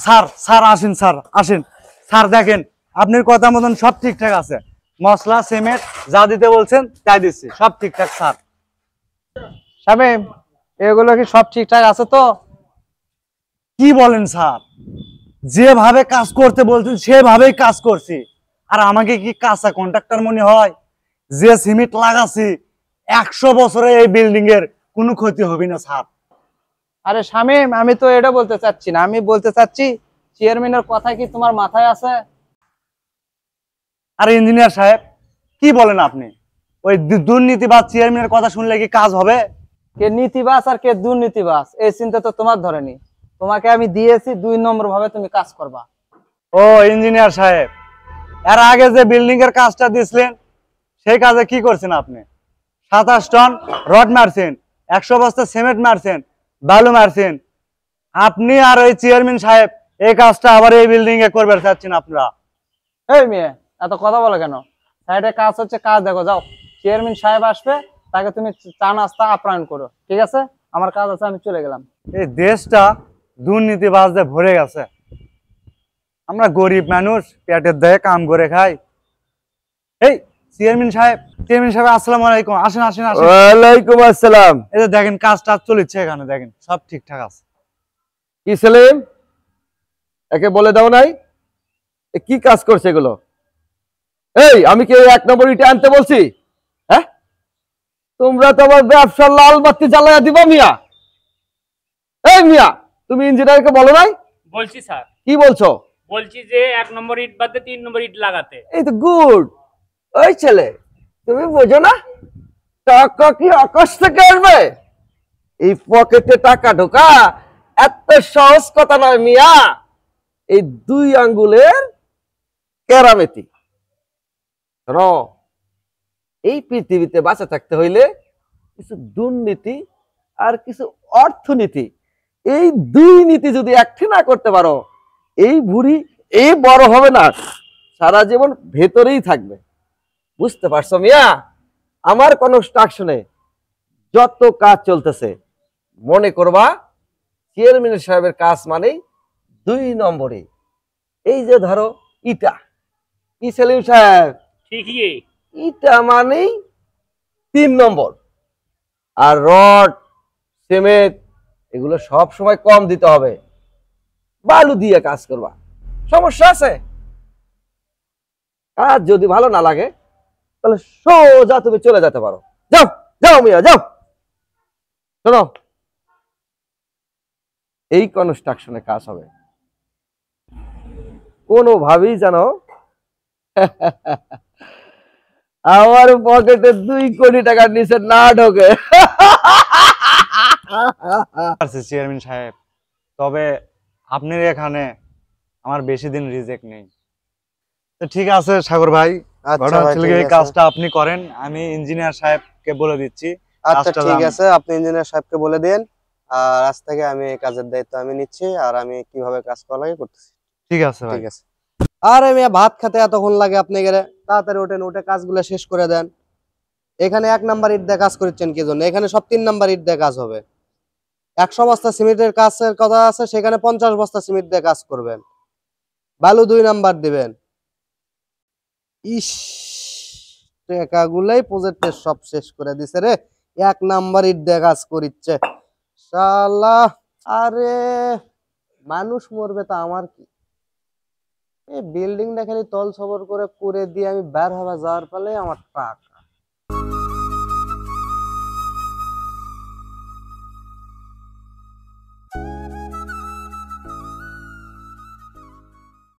Sir sir আসেন, sir আসেন। Sir দেখেন, আপনার কথা মতন সব ঠিকঠাক আছে। মশলা সিমেন্ট যা দিতে বলছেন তাই দিচ্ছি, সব ঠিকঠাক। স্যার শামীম, এগুলো কি সব ঠিকঠাক আছে তো? কি বলেন স্যার? যেভাবে কাজ করতে বলছেন সেভাবেই কাজ করছি। আর আমাকে কি কাঁচা কন্ট্রাক্টর মনে হয়? যে সিমেন্ট লাগাচ্ছি 100 বছরে এই বিল্ডিং এর কোনো ক্ষতি হবে না স্যার। আরে শামীম, আমি তো এটা বলতে চাচ্ছি না, আমি বলতে চাচ্ছি চেয়ারম্যানের কথা কি তোমার মাথায় আছে? আর ইঞ্জিনিয়ার সাহেব কি বলেন আপনি? ওই দুর্নীতিবাজ চেয়ারম্যানের কথা শুনলে কি কাজ হবে? কে নীতিবাজ আর কে দুর্নীতিবাজ এই চিন্তা তো তোমার ধরেনি। তোমাকে আমি দিয়েছি 2 নম্বর ভাবে তুমি কাজ করবা। ও ইঞ্জিনিয়ার সাহেব, এর আগে যে বিল্ডিং এর কাজটা দিছিলেন সেই কাজে কি করছেন আপনি? 27 টন রড মারছেন, 100 বস্তা সিমেন্ট মারছেন, বালু মারছেন। আপনি আর ওই চেয়ারম্যান সাহেব এই কাজটা আবার এই বিল্ডিং এ করবে চাচ্ছেন আপনারা? এই মেয়ে, এত কথা বলো কেন? সাইডে কাজ হচ্ছে, কাজ দেখো, যাও। চেয়ারম্যান সাহেব আসবে, তাকে তুমি চা নাস্তা আপ্যায়ন করো, ঠিক আছে? আমার কাজ আছে, আমি চলে গেলাম। এই দেশটা দুর্নীতিবাজে ভরে গেছে। আমরা গরিব মানুষ, পেটের দায়ে কাম করে খাই। এই চেয়ারম্যান সাহেব, চেয়ারম্যান সাহেব আসসালামু আলাইকুম। আসেন আসেন আসেন। ওয়ালাইকুম আসসালাম। এই যে দেখেন কাজ টাজ চলছে এখানে, দেখেন সব ঠিকঠাক আছে। কি সেলিম, একে বলে দাও নাই কি কাজ করছে এগুলো? এই আমি কি 1 নম্বর ইটে আনতে বলছি? হ্যাঁ, তোমরা তো আমার ব্যবসার লাল বাতি জ্বালায়া দিবা মিয়া। এই মিয়া, তুমি ইঞ্জিনিয়ারকে বলো নাই? বলছি স্যার, কি বলছো? বলছি যে 1 নম্বর ইট বাদে 3 নম্বর ইট লাগাতে। এই তো গুড। ওই ছেলে, তুমি বোঝো না টাকা কি আকাশ থেকে আসবে? এই পকেটে টাকা ঢোকা এত সহজ কথা নয় মিয়া। এই 2 আঙ্গুলের কেরামেতি। এই পৃথিবীতে বাঁচা থাকতে হইলে কিছু দুর্নীতি আর কিছু অর্থনীতি, এই 2 নীতি যদি একটি না করতে পারো, এই বুড়ি এই বড় হবে না, সারা জীবন ভেতরেই থাকবে। বুঝতে পারছো মিয়া? আমার কনস্ট্রাকশনে যত কাজ চলতেছে মনে করবা চেয়ারম্যান সাহেবের কাজ মানেই 2 নম্বরে। এই যে ধরো ইটা, কি সেলিম সাহেব, ঠিকই। ইটা মানেই 3 নম্বর। আর রড সিমেন্ট এগুলো সব সময় কম দিতে হবে, বালু দিয়ে কাজ করবা। সমস্যা আছে? কাজ যদি ভালো না লাগে তাহলে সোজা তুমি চলে যেতে পারো। যাও যাও মিয়া যাও। শোনো, এই কনস্ট্রাকশনে কাজ হবে কোনোভাবেই জানো আমার পকেটে 2 কোটি টাকার নিচে না ঢোকে। চেয়ারম্যান সাহেব, তবে আপনার এখানে আমার বেশি দিন রিজেক্ট নেই। তো ঠিক আছে সাগর ভাই, এই কাজটা আপনি করেন, আমি ইঞ্জিনিয়ার সাহেবকে বলে দিচ্ছি। আচ্ছা ঠিক আছে, আপনি ইঞ্জিনিয়ার সাহেবকে বলে দেন। আর আজ থেকে আমি এই কাজের দায়িত্ব আমি নিচ্ছি, আর আমি কিভাবে কাজ করা লাগে করতেছি। ঠিক আছে ভাই। ঠিক আছে। আরে মিয়া, ভাত খেতে এতক্ষণ লাগে আপনি গেলে? তাড়াতাড়ি ওঠেন, উঠে কাজগুলো শেষ করে দেন। এখানে 1 নম্বর ইট দিয়ে কাজ করছেন কি জন্য? এখানে সব 3 নম্বর ইট দিয়ে কাজ হবে। 100 বস্তা সিমেন্টের কাজের কথা আছে, সেখানে 50 বস্তা সিমেন্ট দিয়ে কাজ করবেন। বালু 2 নম্বর দিবেন। ইস, টাকাগুলাই প্রজেক্টের সব শেষ করে দিছে রে। 1 নম্বর ইট দিয়ে কাজ করিচ্ছে শালা। আরে মানুষ মরবে তা আমার কি? এই বিল্ডিংটা খালি তল সবর করে দিয়ে আমি বের হওয়া যাওয়ার ফলে আমার টাক।